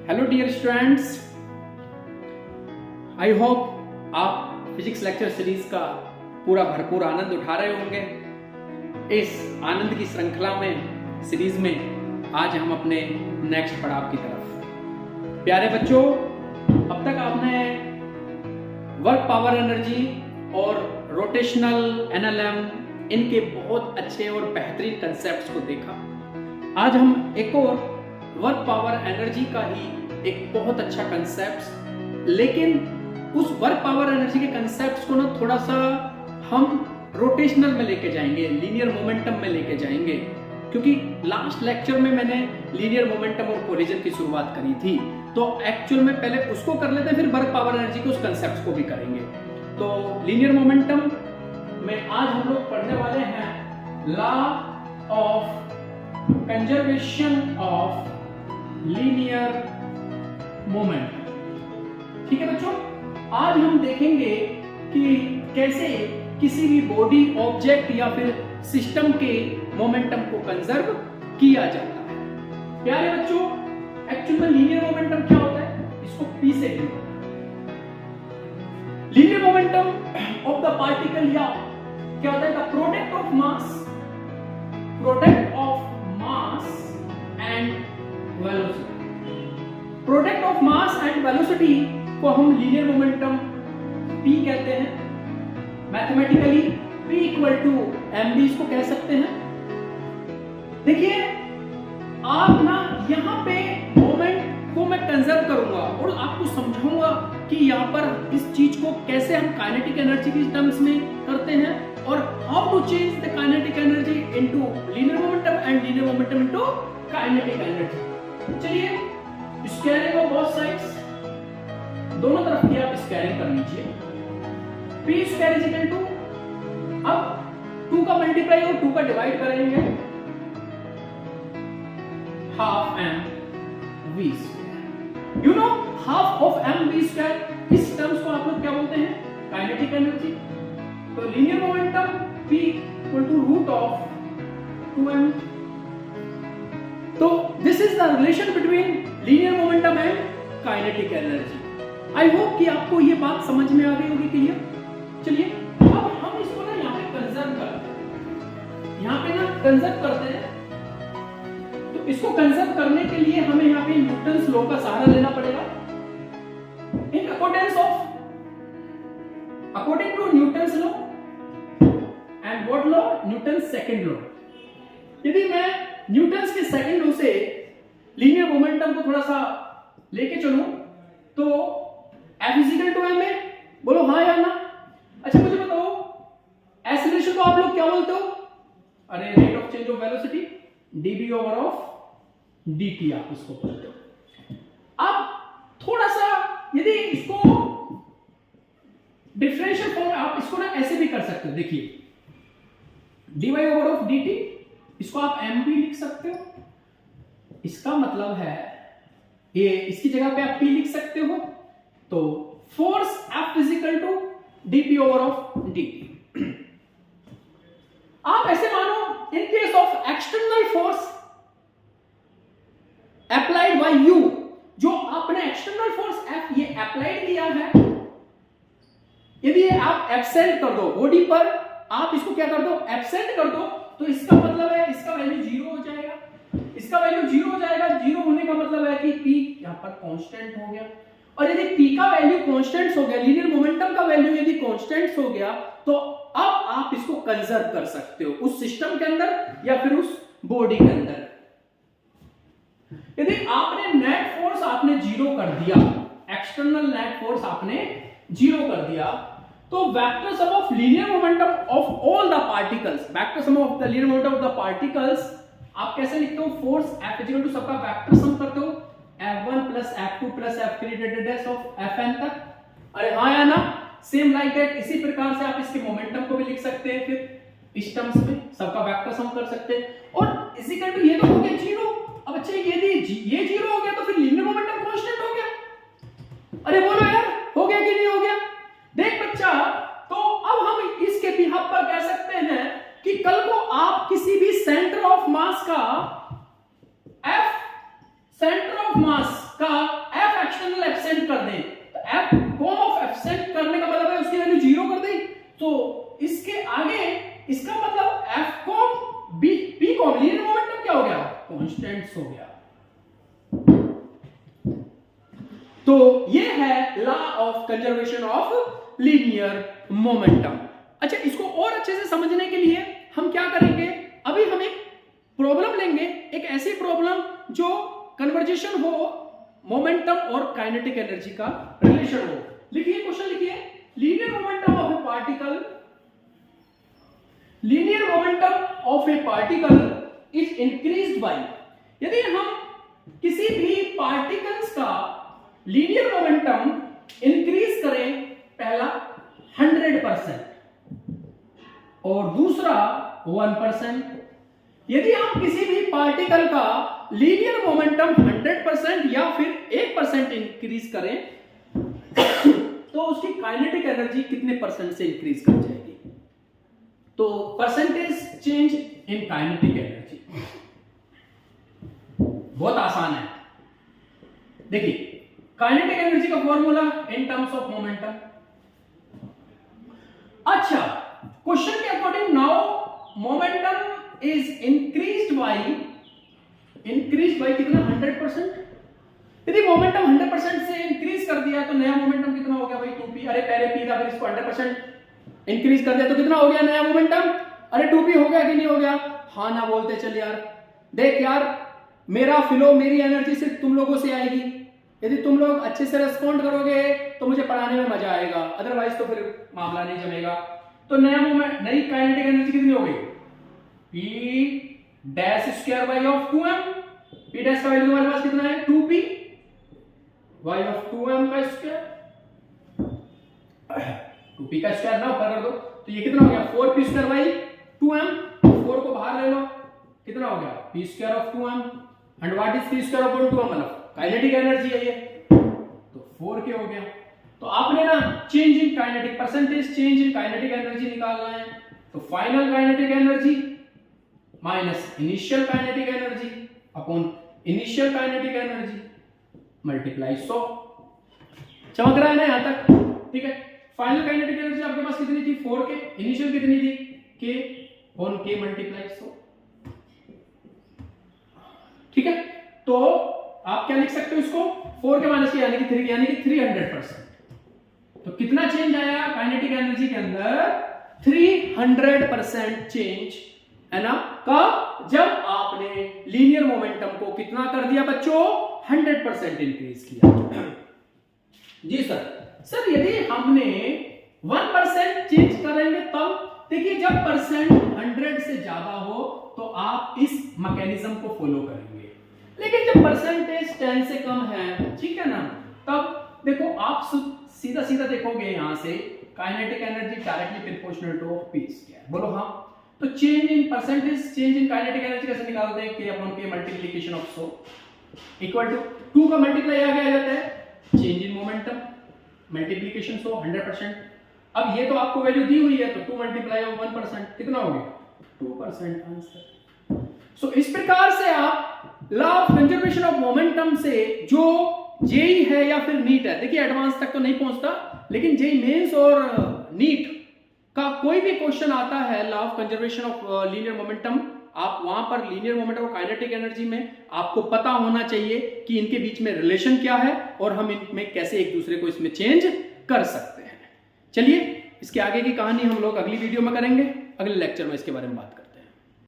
Hello dear students, I hope आप physics lecture series का पूरा भरपूर आनंद उठा रहे होंगे। इस आनंद की श्रृंखला में सीरीज में आज हम अपने नेक्स्ट पड़ाव की तरफ। प्यारे बच्चों, अब तक आपने वर्क पावर एनर्जी और रोटेशनल एनएलएम इनके बहुत अच्छे और बेहतरीन कंसेप्ट्स को देखा। आज हम एक और वर्क पावर एनर्जी का ही एक बहुत अच्छा कंसेप्ट, लेकिन उस वर्क पावर एनर्जी के कंसेप्ट्स को ना थोड़ा सा हम रोटेशनल में लेके जाएंगे, लीनियर मोमेंटम में लेके जाएंगे, क्योंकि लास्ट लेक्चर में मैंने लीनियर मोमेंटम और कोलिजन की शुरुआत करी थी। तो एक्चुअल में पहले उसको कर लेते हैं, फिर वर्क पावर एनर्जी के उस कंसेप्ट को भी करेंगे। तो लीनियर मोमेंटम में आज हम लोग पढ़ने वाले हैं law of conservation of linear momentum. ठीक है बच्चों, आज हम देखेंगे कि कैसे किसी भी बॉडी, ऑब्जेक्ट या फिर सिस्टम के मोमेंटम को कंजर्व किया जाता है। प्यारे बच्चों, एक्चुअल में लीनियर मोमेंटम क्या होता है, इसको पी से लिखो। Linear momentum of the particle या क्या होता है, the product of mass and velocity. Product of mass and velocity को हम लीनियर मोमेंटम P कहते हैं। Mathematically P equal to mv इसको कह सकते हैं। देखिए, आप ना यहाँ पे मोमेंट को मैं कंजर्व करूंगा और आपको समझाऊंगा कि यहाँ पर इस चीज को कैसे हम काइनेटिक एनर्जी की टर्म्स में करते हैं और how to change the kinetic energy into linear momentum and linear momentum into kinetic energy. चलिए, स्क्वायरिंग ऑफ बोथ साइड्स, दोनों तरफ की आप स्क्वायरिंग कर लीजिए। p square is equal to, अब 2 का मल्टीप्लाई और 2 का डिवाइड करेंगे, half m v square. You know half of m v square, इस टर्म्स को आप लोग क्या बोलते हैं, काइनेटिक एनर्जी। तो linear momentum p equal to root of 2m। तो this is the relation between linear momentum and kinetic energy. I hope कि आपको ये बात समझ में आ गई होगी क्लियर। चलिए, अब हम इसको ना यहाँ पे कंजर्व करते हैं, यहाँ पे ना कंजर्व करते हैं। तो इसको कंजर्व करने के लिए हमें यहाँ पे न्यूटन्स लॉ का सहारा लेना पड़ेगा। In according to Newton's law and what law, Newton's second law. यदि मैं न्यूटन्स के सेकंड लॉ से लीनियर मोमेंटम को थोड़ा सा लेके चलूं तो F is equal to m है, बोलो हाँ या ना। अच्छा मुझे बताओ, एक्सीलरेशन को आप लोग क्या बोलते हो, अरे rate of change of velocity, dv over of dt आप इसको बोलते हो। अब थोड़ा सा यदि इसको डिफरेंशियल फॉर्म, आप इसको ना ऐसे भी कर सकते हो। देखिए, dy ओवर ऑफ dt, इसको आप m भी लिख सकते हो। इसका मतलब है ये, इसकी जगह पे आप p लिख सकते हो। तो force F is equal to dp over of dt। आप ऐसे मानो, in case of external force applied by you, जो आपने एक्सटर्नल फोर्स F ये अप्लाइड किया है, यदि आप एब्सेंट कर दो बॉडी पर, आप इसको क्या कर दो, एब्सेंट कर दो, तो इसका मतलब है इसका वैल्यू 0 हो जाएगा। इसका वैल्यू 0 हो जाएगा। 0 होने का मतलब है कि p यहां पर कांस्टेंट हो गया। और यदि p का वैल्यू कांस्टेंट हो गया, लीनियर मोमेंटम का वैल्यू यदि कांस्टेंट हो गया, तो अब आप इसको कंजर्व कर सकते हो उस सिस्टम के अंदर या फिर उस बॉडी के अंदर। यदि आपने नेट फोर्स आपने 0 कर दिया, एक्सटर्नल नेट फोर्स आपने 0 कर दिया, तो vector sum of linear momentum of all the particles, vector sum of the linear momentum of the particles आप कैसे लिखते हो, फोर्स F इक्वल टू सबका वेक्टर सम करते हो, F1 plus F2 plus F3 dash of Fn तक। अरे हाँ या ना, सेम लाइक दैट। इसी प्रकार से आप इसके मोमेंटम को भी लिख सकते हैं, फिर इस टर्म्स में सबका वेक्टर सम कर सकते हैं। और इसी का ये तो हो गया 0। अब अच्छा, ये 0 हो गया तो फिर लीनियर मोमेंटम कांस्टेंट हो गया। अरे बोलो यार, हो गया कि नहीं हो गया। देख बच्चा, तो अब हम इसके बिहाफ पर कह सकते हैं कि कल को आप किसी भी सेंटर ऑफ मास का F सेंटर ऑफ मास का एफ एक्सटर्नल एब्सेंट कर दें, तो एफ कॉम ऑफ एब्सेंट करने का मतलब है उसकी वैल्यू 0 कर दें, तो इसके आगे इसका मतलब F COM B P COM linear momentum क्या हो गया, कांस्टेंट्स हो गया। तो ये है law of conservation of linear momentum. अच्छा, इसको और अच्छे से समझने के लिए हम क्या करेंगे, अभी हम एक प्रॉब्लम लेंगे, एक ऐसी प्रॉब्लम जो कन्वर्जेशन हो मोमेंटम और काइनेटिक एनर्जी का रिलेशन हो। लिखिए क्वेश्चन, लिखिए linear momentum of A particle, linear momentum of A particle is increased by, यदि हम किसी भी पार्टिकल्स का लीनियर मोमेंटम इंक्रीज करें, पहला 100% और दूसरा 1%, यदि हम किसी भी पार्टिकल का लीनियर मोमेंटम 100% या फिर 1% इंक्रीज करें तो उसकी काइनेटिक एनर्जी कितने परसेंट से इंक्रीज कर जाएगी, तो percentage change in kinetic energy. बहुत आसान है, देखिए काइनेटिक एनर्जी का formula in terms of momentum. अच्छा, क्वेश्चन के according now momentum is increased by कितना, 100%। यदि मोमेंटम 100% से इंक्रीज कर दिया तो नया मोमेंटम कितना हो गया भाई, 2p। अरे पहले p था, फिर इसको 100% इंक्रीज कर दिया तो कितना हो गया नया मोमेंटम, अरे 2p हो गया कि नहीं हो गया, हाँ ना बोलते चल यार। देख यार, मेरा फ्लो, मेरी एनर्जी सिर्फ तुम लोगों से आएगी, यदि तुम लोग अच्छे से रेस्पॉन्ड करोगे तो मुझे पढ़ाने में मजा आएगा, अदरवाइज तो फिर मामला नहीं जमेगा। तो नया मोमेंट, नई काइनेटिक एनर्जी कितनी हो गई, p dash square y of 2m, p dash का वैल्यू हमारे पास कितना है 2p, y ऑफ 2m का स्क्वायर, 2p का स्क्वायर ना ऊपर कर दो, तो ये कितना हो गया 4p स्क्वायर बाई 2m, 4 को बाहर ले लो, कितना हो गया p square of 2m, and what is p square upon 2m, मतलब काइनेटिक एनर्जी है ये, तो 4k हो गया। तो आपने ना change in kinetic, percentage change in kinetic energy निकालना है, तो final kinetic energy minus initial kinetic energy upon initial kinetic energy multiply 100। चमक रहा है ना यहां तक, ठीक है। फाइनल काइनेटिक एनर्जी आपके पास कितनी थी 4k, इनिशियल कितनी थी k अपॉन k मल्टीप्लाई 100, ठीक है। तो आप क्या लिख सकते हो इसको, 4 के माइनस के यानी कि 3 यानी कि 300%। तो कितना चेंज आया काइनेटिक एनर्जी के अंदर, 300% चेंज है ना, कब, जब आपने लीनियर मोमेंटम को कितना कर दिया बच्चों, 100% इंक्रीज किया। जी सर यदि हमने 1% चेंज करेंगे तब, देखिए जब परसेंट 100 से ज्यादा हो तो आप इस मैकेनिज्म को फॉलो करेंगे, लेकिन जब परसेंटेज 10 से कम है, ठीक है ना, तब देखो आप सीधा सीधा देखोगे यहां से kinetic energy directly proportional to p square, बोलो हाँ। तो change in percentage change in kinetic energy कैसे निकालते हैं, k upon k multiplication of 100 equal to 2 का मल्टीप्लाई आगे आ जाता है चेंज इन मोमेंटम मल्टीप्लिकेशन 100 100%। अब ये तो आपको वैल्यू दी हुई है, तो 2 मल्टीप्लाई ऑफ 1% कितना हो गया 2% आंसर। सो इस प्रकार से आप law of conservation of momentum से जो जेई है या फिर नीट है, देखिए एडवांस तक तो नहीं पहुंचता, लेकिन जेई मेंस और नीट का कोई भी क्वेश्चन आता है law of conservation of linear momentum, आप वहां पर लीनियर मोमेंटम और काइनेटिक एनर्जी में आपको पता होना चाहिए कि इनके बीच में रिलेशन क्या है और हम इनमें कैसे एक दूसरे को इसमें चेंज कर सकते हैं। चलिए इसके आगे की कहानी हम लोग अगली वीडियो में करेंगे, अगले लेक्चर में इसके बारे में बात करेंगे।